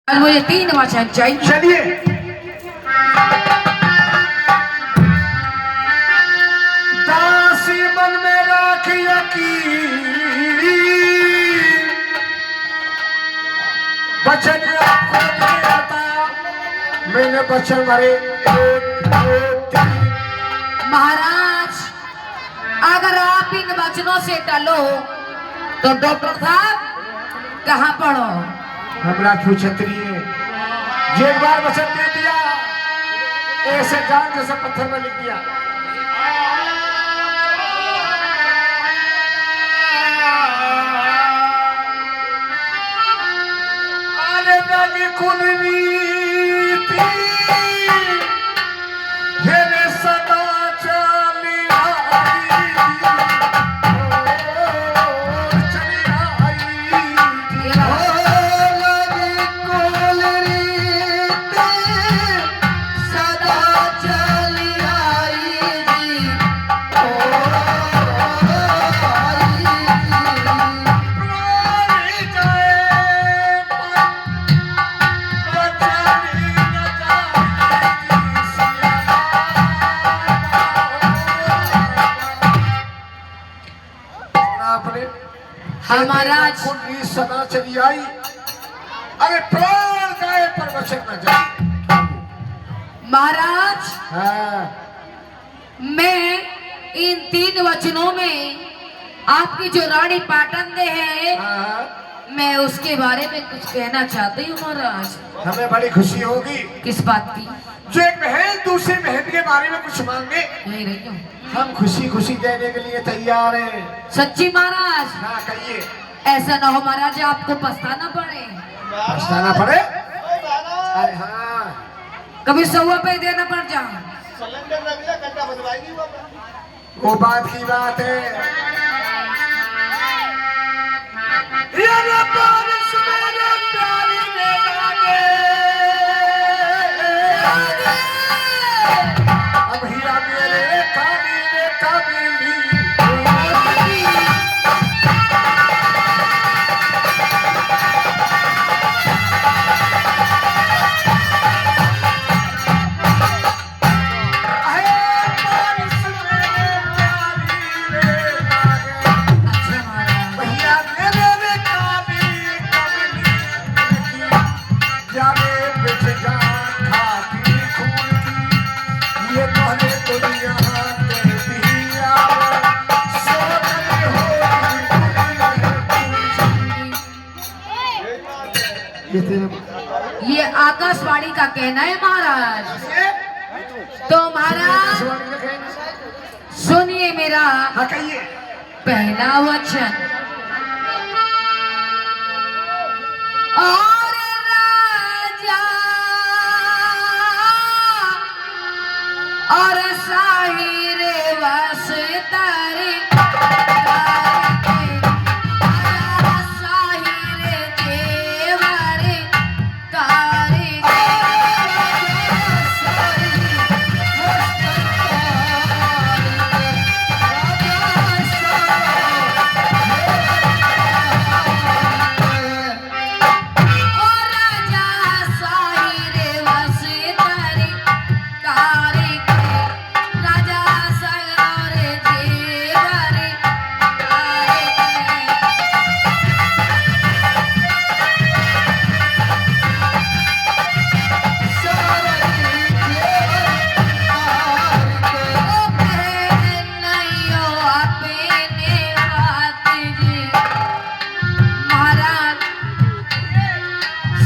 आज मुझे 3 वचन चाहिए। चलिए दासी मन में राख यकीन, वचन आपको नहीं आता, मैंने वचन भरे 1 2 3। महाराज अगर आप इन वचनों से टलो तो डॉक्टर साहब कहाँ पढ़ो? हमरा क्यों छतरी है? एक बार वचन दे दिया, ऐसे जान जैसे पत्थर में लिख दिया। आने लगी कुलनीति, हेरे सदा चली आई, चली आई। हमारा कुंडली सदा चली आई, अरे प्राण गए पर वचन न जाए। महाराज हाँ। मैं इन 3 वचनों में आपकी जो रानी पाटन है हाँ। मैं उसके बारे में कुछ कहना चाहती हूँ महाराज। हमें बड़ी खुशी होगी। किस बात की? जो एक बहन दूसरी बहन के बारे में कुछ मांगे, नहीं रही हूँ। हम खुशी खुशी देने के लिए तैयार हैं। सच्ची महाराज? हाँ कहिए। ऐसा ना हो महाराज आपको पछताना पड़े। पछताना पड़े? अरे हाँ, कभी 100 पे देना पड़ जाए। वो बात की बात है। ये बारिश मेरे प्यारी ने लागे, अब हीरा मेरे काबिले काबिली। ये आकाशवाणी का कहना है महाराज। तो महाराज सुनिए मेरा पहला वचन। और राजा और साहिर वस तारे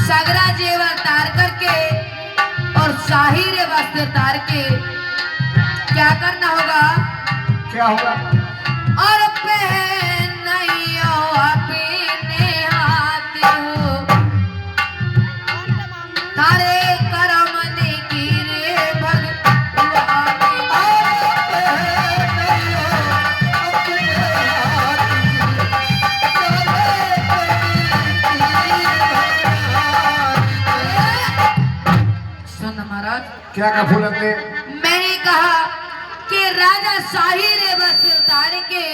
सगरा जेवर तार करके और शाहीर वस्त्र तार के क्या करना होगा? क्या होगा? और पहनियो अपने हाथ हो, तारे करम ने गिरे भगवान। क्या का फूल अपने? मैंने कहा कि राजा शाहीर वस्त्र तार के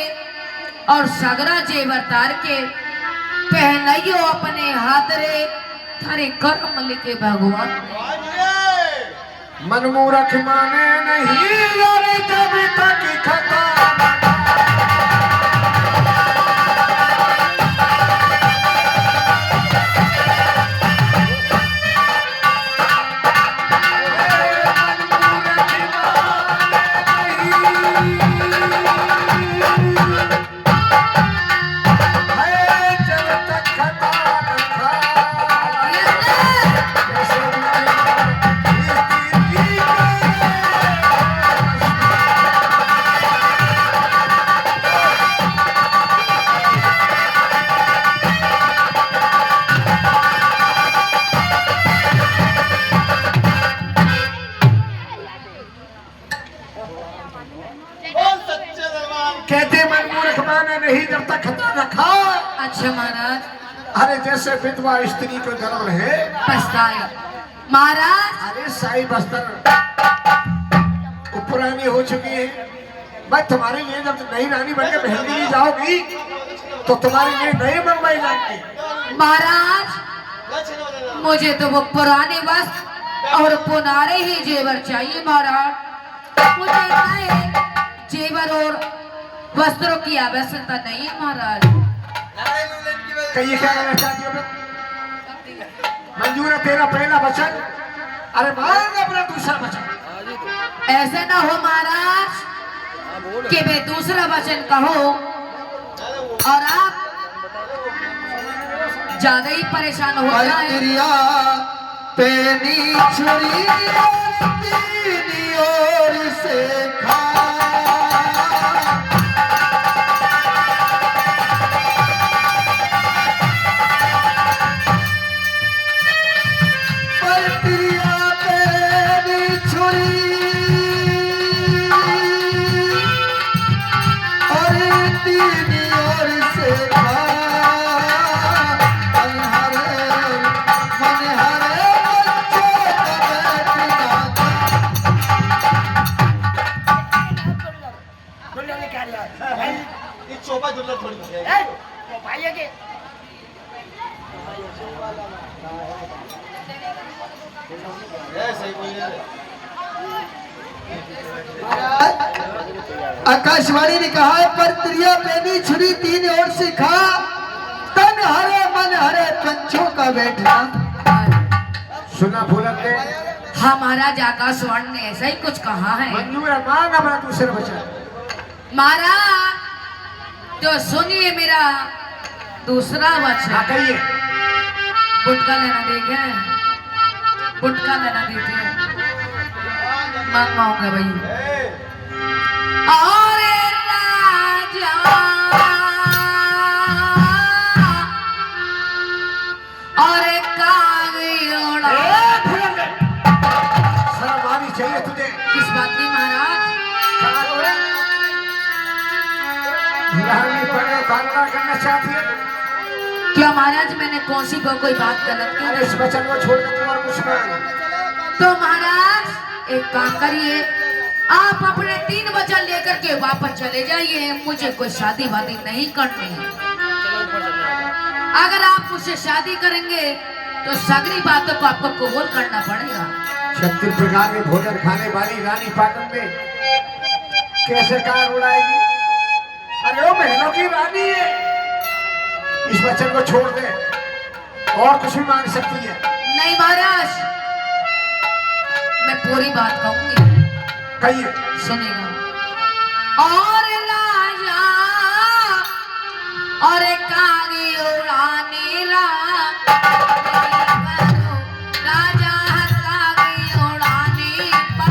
और सगरा जेवर तार के पहनाइयो अपने हाथ रे थारे कर्म लिखे भगवान। मनमूर्ख माने नहीं यार जब तक खता कहते मनमूर्ख माने नहीं जब तक खता न खाओ। अच्छा महाराज। अरे जैसे विधवा स्त्री को जन्म रहे पछताए महाराज। अरे साई बस्तर पुरानी हो चुकी है। मैं तुम्हारे लिए जब नई रानी बनकर महल के लिए जाओगी तो तुम्हारे लिए नए मंगवाई जाएंगे। महाराज मुझे तो वो पुराने वस्त्र और पुराने ही जेवर चाहिए महाराज। मुझे नए जेवर और वस्त्रों की आवश्यकता नहीं है महाराज। कहिए क्या कहना चाहती हो? मंजूर है तेरा पहला वचन। अरे मांग अपना दूसरा वचन। ऐसे ना हो महाराज कि मैं दूसरा वचन कहो और आप ज्यादा ही परेशान हो जाए। पेनी छुरी और से खा चोपा जुल्ला थोड़ी पाइए के आकाशवाणी ने कहा है पर त्रिया पेनी छुरी तीन ओर से खा तन हरे मन हरे पंछों का बैठना। सुना बुलंद ने? हाँ महाराज आकाशवाणी ने ऐसा ही कुछ कहा है। मंजूर है मांग अपना दूसरा वचन। महाराज तो सुनिए मेरा दूसरा वचन। कहिए। गुटका लेना देखे गुटका लेना देखे मंगवाऊंगा भाई। और राजा और कागयोड़ा शर्म आनी चाहिए तुझे। किस बात की महाराज? करना चाहती है? क्या महाराज मैंने कौन सी कोई बात गलत की? अरे इस वचन को छोड़कर तुम और कुछ नहीं। तो महाराज एक काम करिए आप अपने 3 वचन लेकर के वापस चले जाइए। मुझे कोई शादी वादी नहीं करनी है। अगर आप मुझसे शादी करेंगे तो सगरी बातों को आपको कबूल करना पड़ेगा। 36 प्रकार के भोजन खाने वाली रानी पाटन में कैसे कार उड़ाएगी? अरे वो महलों की रानी है। इस वचन को छोड़ दे और कुछ भी मांग सकती है। नहीं महाराज मैं पूरी बात कहूंगी। कहिए। सुनेगा। और लाजा और कागी उड़ाने ला राजा कागी उड़ाने पा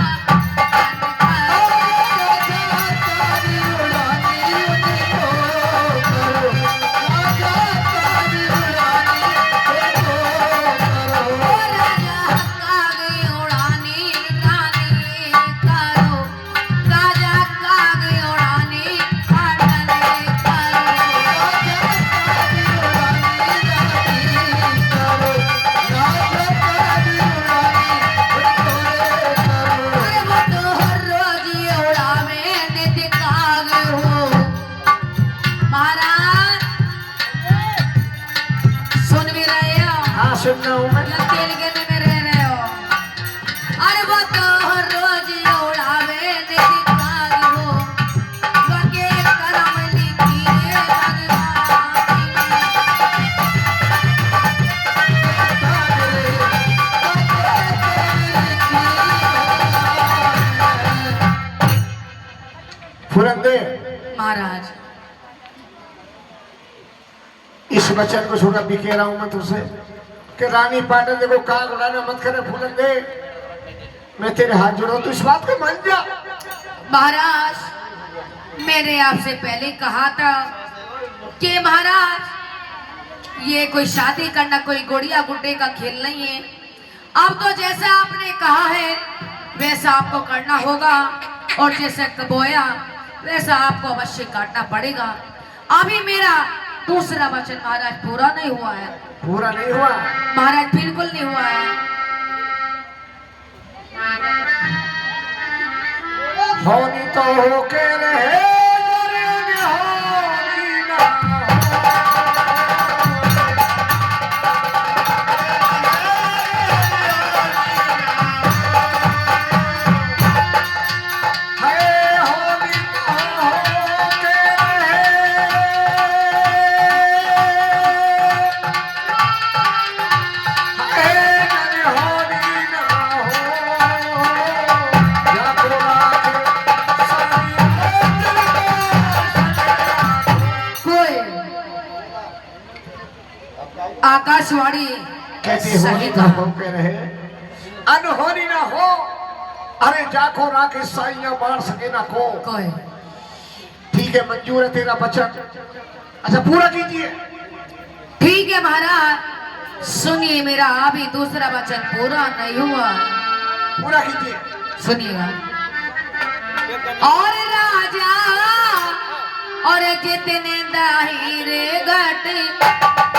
महाराज। इस वचन को छोड़ा भी कह रहा हूं मैं तुझसे कि रानी पाटन देखो काग उड़ाना मत करे फूलन दे। मैं तेरे हाथ जोड़ा तू इस बात को मान जा। महाराज, मैंने आपसे पहले कहा था कि महाराज ये कोई शादी करना कोई गुड़िया गुड्डे का खेल नहीं है। अब तो जैसा आपने कहा है वैसा आपको करना होगा और जैसे बोया वैसा आपको अवश्य काटना पड़ेगा। अभी मेरा दूसरा वचन महाराज पूरा नहीं हुआ है। पूरा नहीं हुआ महाराज, बिल्कुल नहीं हुआ है। होनी तो होके रहे होनी ना आकाशवाणी कहती होनी ना हो के रहे अनहोनी ना हो। अरे जाको राके साइया मार सके ना को। कोई ठीक है, मंजूर है तेरा वचन। अच्छा पूरा कीजिए। ठीक है महाराज, सुनिए मेरा अभी दूसरा वचन पूरा नहीं हुआ। पूरा कीजिए। सुनिएगा। और राजा और जितने दाहिरे घट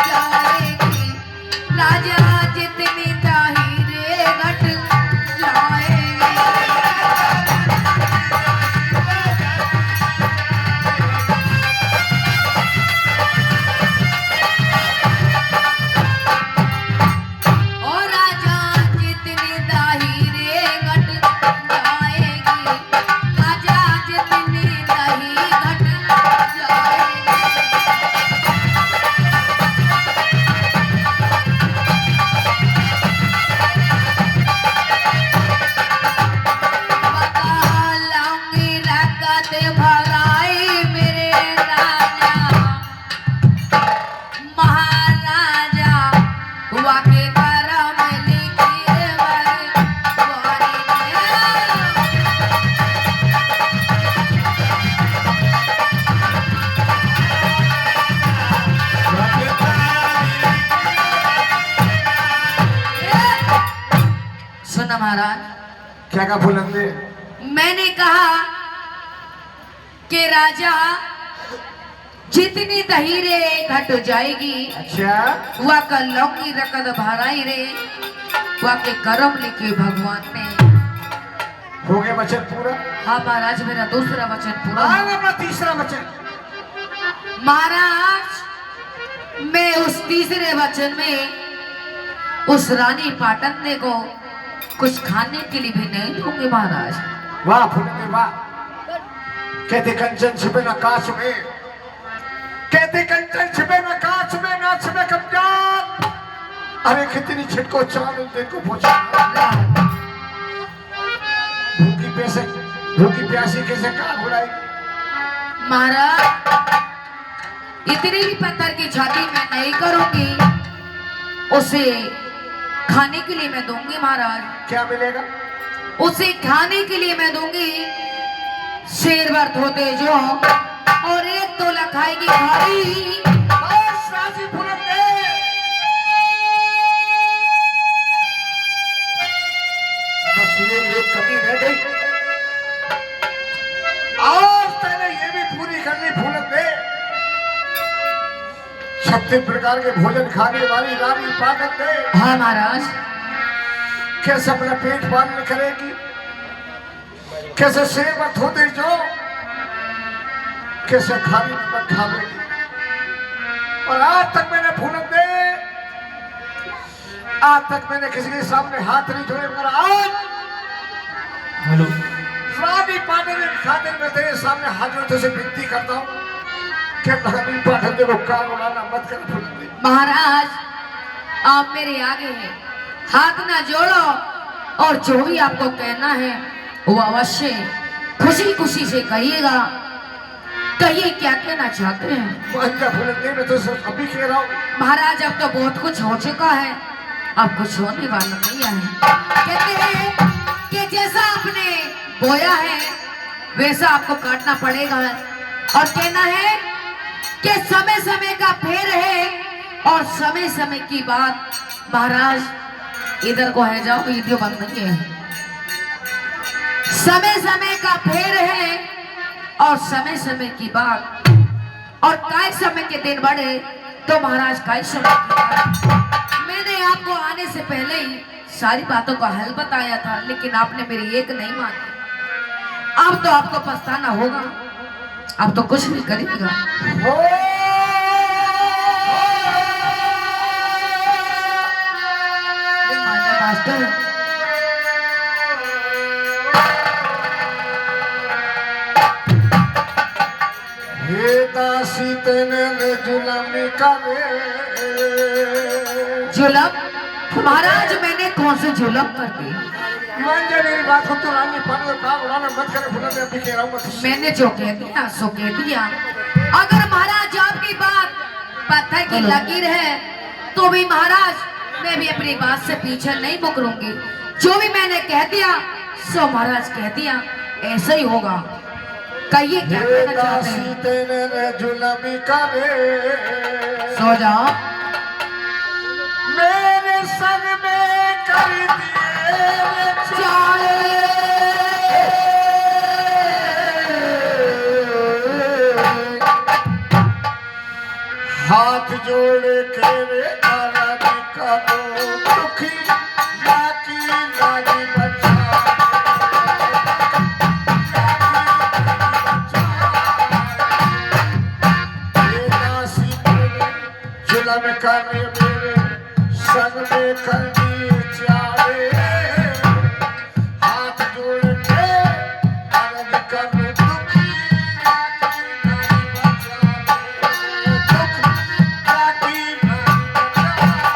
जाएगी, राजा जितने दाहिरे घट जाएगी। और राजा जितने दाहिरे घट जाएगी, राजा जितने दाहिरे घट जाएगी। सुना महाराज, क्या का फुलंदे? मैंने कहा कि राजा जितनी दहीरे घट जाएगी, अच्छा वह का लौकी रकद भराई रे, वह के करम लिखे भगवान ने। हो गया वचन पूरा? हाँ महाराज, मेरा दूसरा वचन पूरा। अपना तीसरा वचन। महाराज, मैं उस तीसरे वचन में उस रानी पाटन को कुछ खाने के लिए भी नहीं दूंगी महाराज। वाह फुलंदे वाह। कहते कंचन छिपे न कांच में, कहते कंचन छिपे न कांच में, ना छिपे कब्जात। अरे कितनी छिटको चाल दिन को पहुंचा। भूखी प्यासी कैसे काग उड़ाएगी? महाराज, इतनी भी पत्थर की छाती मैं नहीं करूंगी, उसे खाने के लिए मैं दूंगी महाराज। क्या मिलेगा? उसे खाने के लिए मैं दूंगी शेर भर धोते जो और एक तोला खाएगी भारी। बस राजी फुलंदे। बस ये एक कमी रह गई। आज पहले ये भी पूरी करनी फुलंदे। 36 प्रकार के भोजन खाने वाली रानी पाटन दे हाँ महाराज। कैसे अपना पेट पालन करेगी, कैसे सेवा धोते जो, कैसे खाली नमक खावेगी। और आज तक मैंने फुलंदे, आज तक मैंने किसी के सामने हाथ नहीं जोड़े, मगर आज हेलो रानी पाटन के खातिर मैं तेरे सामने हाथ जोड़ते से विनती करता हूँ कि रानी पाटन को कान उड़ाना मत कर फुलंदे। महाराज, आप मेरे आगे हैं, हाथ ना जोड़ो और जो भी आपको कहना है वो अवश्य खुशी खुशी से कहिएगा। कहिए क्या कहना चाहते हैं? मांझा फुलंदी में तो सब अभी कह रहा हूँ। महाराज अब तो बहुत कुछ हो चुका है, अब कुछ होने वाला नहीं है। कहते हैं कि जैसा आपने बोया है वैसा आपको काटना पड़ेगा, और कहना है कि समय समय का फेर है और समय समय की बात। महाराज इधर को है, जाओ वीडियो बंद नहीं है। समय समय का फेर है और समय समय की बात, और काय समय के दिन बढ़े तो महाराज काय समय की बात। मैंने आपको आने से पहले ही सारी बातों का हल बताया था, लेकिन आपने मेरी एक नहीं मानी। अब तो आपको पछताना होगा, अब तो कुछ नहीं करेगा। मास्टर हे दासी तेने जुलमी करे। जुलम? महाराज मैंने कौन से जुलम कर दी? मांझा मेरी बात को तो रानी पानी का उड़ाना मत करे, फुलंदी अभी कह रहा हूँ मत। मैंने जो कह दिया सो कह दिया। अगर महाराज आपकी बात पत्थर की लकीर है तो भी महाराज मैं भी अपनी बात से पीछे नहीं मुकरूंगी। जो भी मैंने कह दिया सो महाराज कह दिया, ऐसा ही होगा। कहिए क्या कहना चाहते हैं? तेने जुलमी करे। सो जाओ। मेरे संग में कर दिए चाहे। हाथ जोड़ के रे आराधी करो दुखी लागी लागी बचा। जुलम करे मेरे संग में कर दिए चाहे। हाथ जोड़ के अर्ज कर दुखी लागी नहीं बचाए। दुख लागी नहीं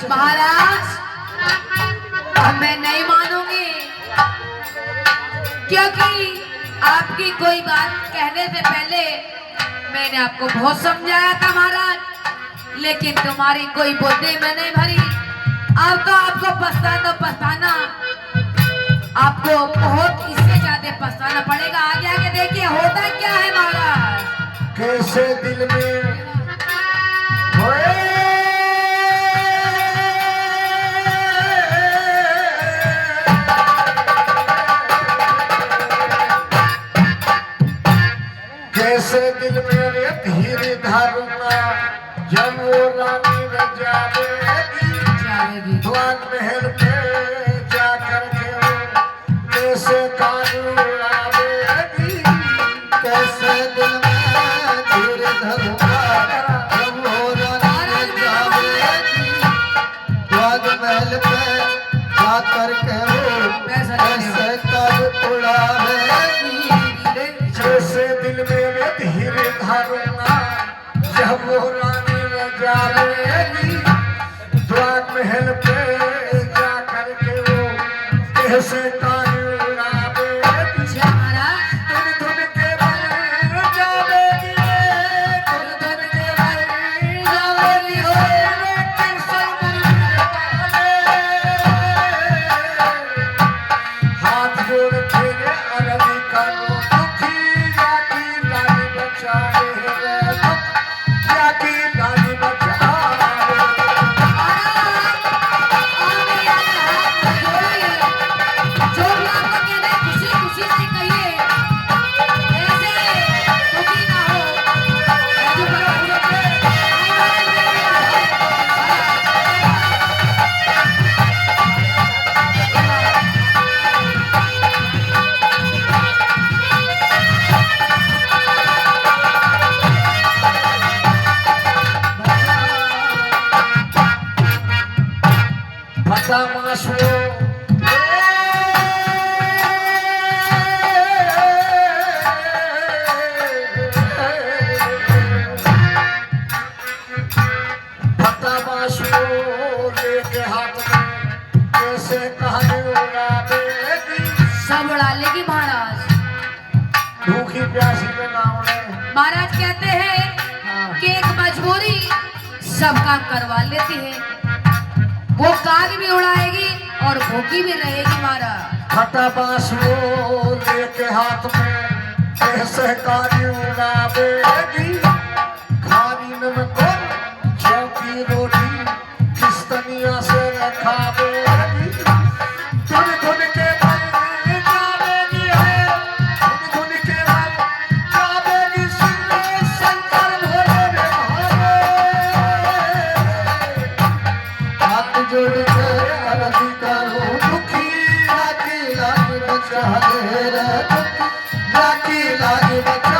महाराज अब मैं नहीं मानूंगी, क्योंकि आपकी कोई बात कहने से पहले मैंने आपको बहुत समझाया था महाराज, लेकिन तुम्हारी कोई बुद्धि में नहीं भरी। अब तो आपको पछताना आपको बहुत इससे ज्यादा पछताना पड़ेगा। आगे आगे देखिए होता क्या है महाराज। कैसे दिल में होए कैसे दिल मेरे धीरे धारूंगा जब वो रानी न जाएगी द्वार महल पे जाकर के वो कैसे कानून लावेगी। कैसे दिल में धीरे धरूंगा जब वो रानी न जावेगी। द्वार महल पे जाकर के वो कैसे कर उड़ावेगी। जैसे दिल मेरे धीरे धारूंगा जब वो रानी न जाएगी द्वार महल पे जाकर के वो कैसे कानून लावेगी। धुन धुन के बन जावेगी, धुन धुन के बन जावेगी हो लेकिन सनम वाले। हाथ जोड़ के अरबी करो दुखी जाकी लाली बचाए रे दुख जाकी लाली बचाए। गावड़े। महाराज कहते हैं हाँ। कि एक मजबूरी सब काम करवा लेती है। वो काग भी उड़ाएगी और भूखी भी रहेगी महाराज। फटा बांस वो लेके हाथ में कैसे कारी उड़ावेगी। खानी नमक चौकी रोटी किस तनिया से रखावेगी। धुन धुन के बल गावेगी है, धुन धुन के बल गावेगी सुन शंकर भोले रे भावे। हाथ जोड़ के अर्जी करो दुखी लागी लागी बचा ले रे लागी लागी बचा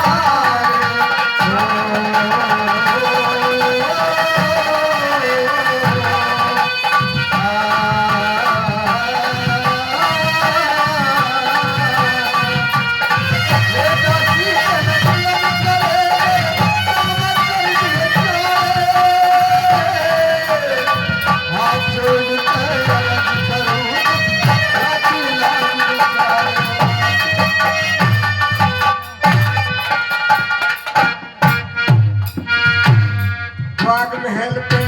बाग महल पे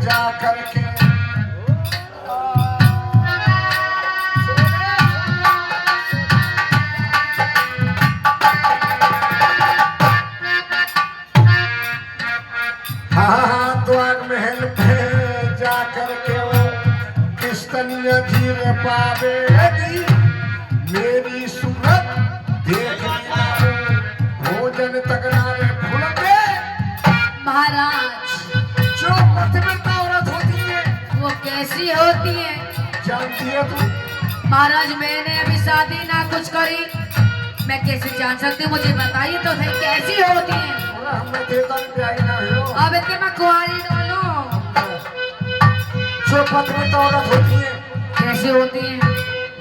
जा करके हाँ द्वार महल पे जा करके वो किस्तनिया धीरे पावेगी। मेरी सूरत देख भोजन तक नारे फुलके। महाराज जो पतिव्रता औरत होती है वो कैसी होती है? जानती है तू? महाराज मैंने अभी शादी ना कुछ करी, मैं कैसे जान सकती हूँ? मुझे बताइए तो सही कैसी होती है? बोला हमें देता भी आई ना हो। अब इतने मैं कुंवारी डोलो। जो पतिव्रता औरत होती है कैसी होती है?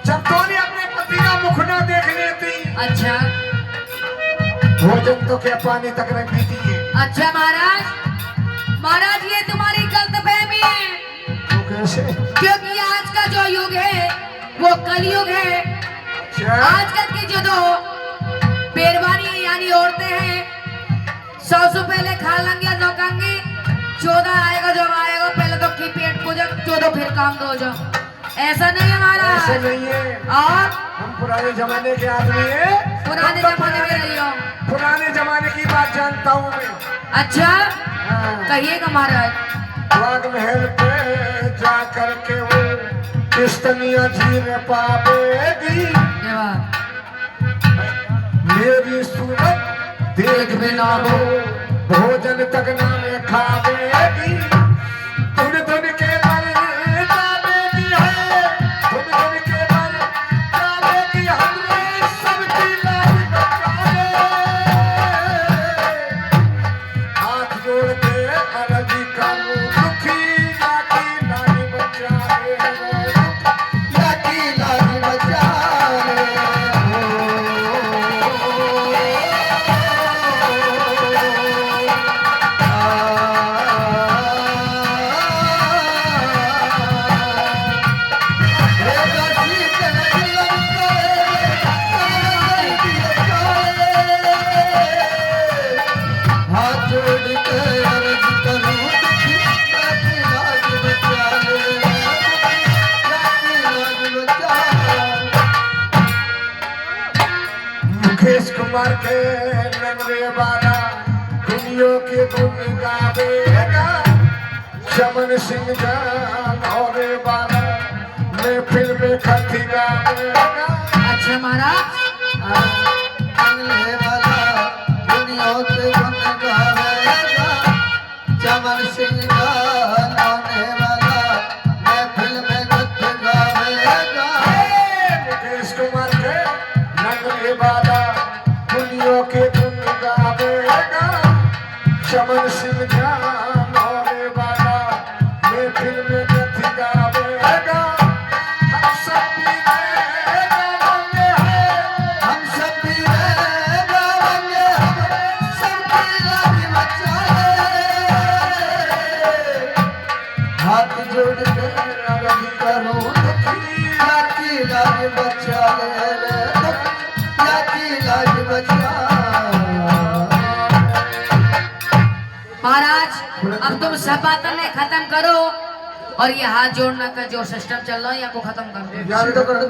जब तोने अपने पति का मुख ना देख लेती अच्छा भोजन तो क्या पानी तक नहीं पीती है। अच्छा महाराज ये तुम्हारी गलतफहमी है। वो कैसे? क्योंकि आज का जो युग है वो कलयुग है। अच्छा। आजकल की जो दो बेरवानी यानी औरतें हैं 100 पहले खा लेंगे नौकंगी, 14 आएगा जब आएगा पहले तो की पेट पूजक 14 फिर काम दो जाओ। ऐसा नहीं है ऐसे महाराज। नहीं है। और हम पुराने जमाने के आदमी हैं। पुराने हम तो जमाने में रही हो। पुराने जमाने की बात जानता हूँ मैं। अच्छा हाँ। कहिएगा महाराज। बाग महल पे जा करके वो किस्तनिया धीरे पावेगी। ये बात। मेरी सूरत देख भी ना हो भोजन तक ना में खावेगी। धुन धुन के बल गावेगी है, धुन धुन के बल गावेगी हमने सबकी लाज बचाए। हाथ जोड़ के अर्जी करूं दुखी लागी लाज बचाए। लागी लागी बचा हाथ जोड़ के अर्ज करूं दुखी लागी लागी बचा ले लागी लागी बचा। मुकेश कुमार के नगरे वाला दुनियों के गुण गावेगा। चमन सिंह जान और वाला मैं फिल्म खती गावेगा। अच्छा महाराज अगले वाला दुनिया के गुण गावेगा। चमन सिंह गाने वाला महफिल में गीत गावेगा। मुकेश कुमार के नगरे वाला दुनियों के गुण गावेगा। चमन सिंह जान और वाला मैं फिल्म खती गावेगा। हम सब मिले गावेंगे हैं। हम सब भी गावेंगे हम सबकी लागी बचा ले। हाथ जोड़ के अर्जी करूं दुखी लागी लागी बचा ले लागी लागी बचा। महाराज अब तुम सब बातें ने खत्म करो और ये हाथ जोड़ना का जो सिस्टम चल रहा है या को खत्म कर दो। यार तो कर दो।